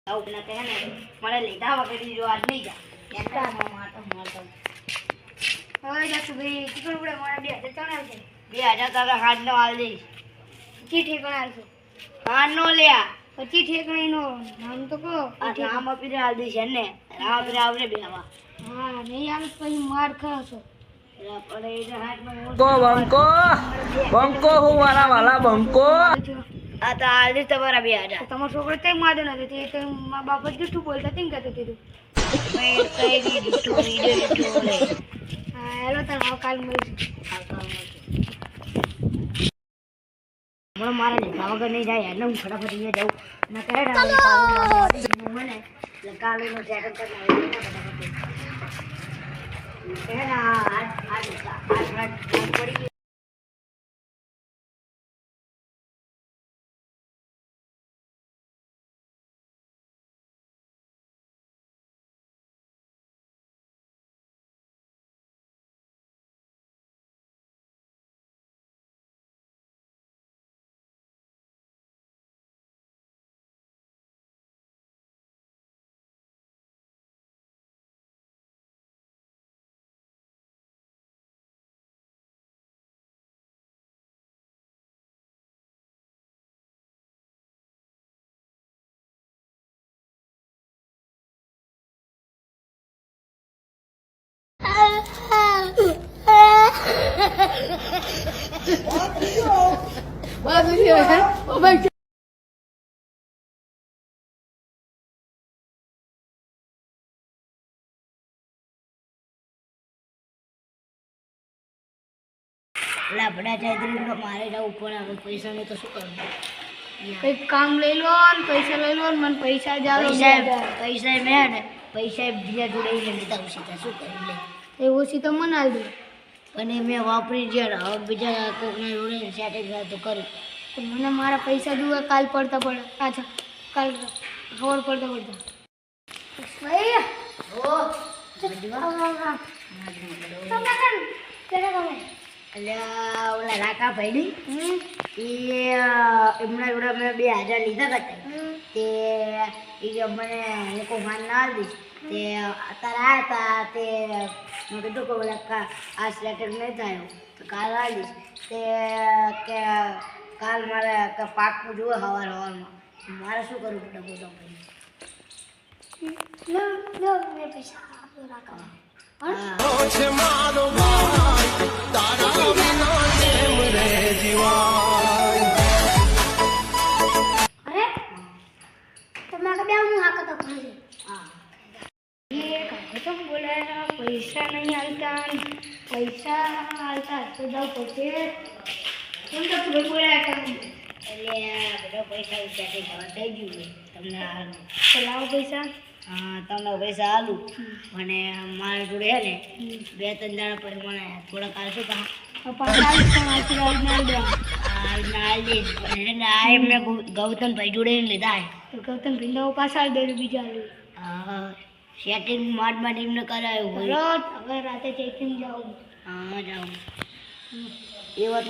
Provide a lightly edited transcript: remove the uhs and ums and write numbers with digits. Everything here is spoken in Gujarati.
આવું ના કહે ને મને લીધા વગર જો આજ નહીં જા એકા મારતો હવે જતું ભાઈ ટીકણ પડે મારા 2000 ચાણ આવશે 2000 તારા હાથ નો આલ દઈશ કી ઠેકણ આવશે હાથ નો લ્યા પછી ઠેકણીનો નામ તો કહો આ નામ આપી દે આલ દઈશ ને રામ આપી આવરે બેવા હા નહીં આવે પછી માર ખાશો બંકો હું વાલા વાલા બંકો આ તો આલદી તમારા 2000 તમારો છોકરો તે માદો નથી તે મા બાપ જ જૂઠું બોલતા તેમ કહેતો કીધું મેં કઈ દીધું વિડિયો હા હેલો તાર કાલ મળીશું હમણાં મારા લીધા વગર નહીં જાય એટલે હું ફટાફટ અહીંયા જાઉં ના કહે મને કાલે નો સેટઅપ કરી પડી લાભડા જાય મારે જવું પડે પૈસા નહીં તો શું કરવું કંઈક કામ લઈ લો ને પૈસા લઈ લો ને મને પૈસા જાવ પૈસા મેં ને પૈસા બીજા જોડે લીધા ઓછી શું કરી લે એ ઓછી તો મને આલ દે અને મેં વાપરી ગયા હવે બીજા કોકના જોડે સેટિંગ તો કરું તો મને મારા પૈસા જોવે કાલ પડતા પડે અચ્છા કાલ ખબર પડતા પડતા ઓલા રાકા ભાઈ એ એમના જોડે મેં 2000 લીધા હતા તે એ મને લોકો માન ના દઈશ તે અત્યારે આવ્યા હતા તે મેં કીધું કે ઓલા આ સ્લેટર નહીં થાય તો કાલ આવીશ તે કે કાલ મારે પાકું જુએ સવારમાં મારે શું કરવું પડે બધા મેં પૈસા રાખવા પૈસા નહીં હાલતા તો જાવ પછી કેમ તો પૂરે બોલ્યા એટલે બધા પૈસા ઉચ્ચાથી જવા થઈ ગયું તમને લાવો પૈસા હા તમને પૈસા આલું મને મારા જોડે હે ને 2-3 દાડા પછી મને થોડાક આવશે એમને ગૌતમભાઈ જોડે લીધા ગૌતમભાઈ પાછા દે બીજા હા સેટિંગ માડ એમને કરાયું હવે રાતે ચેકિંગ જાઉં હા જાઉં એ વાત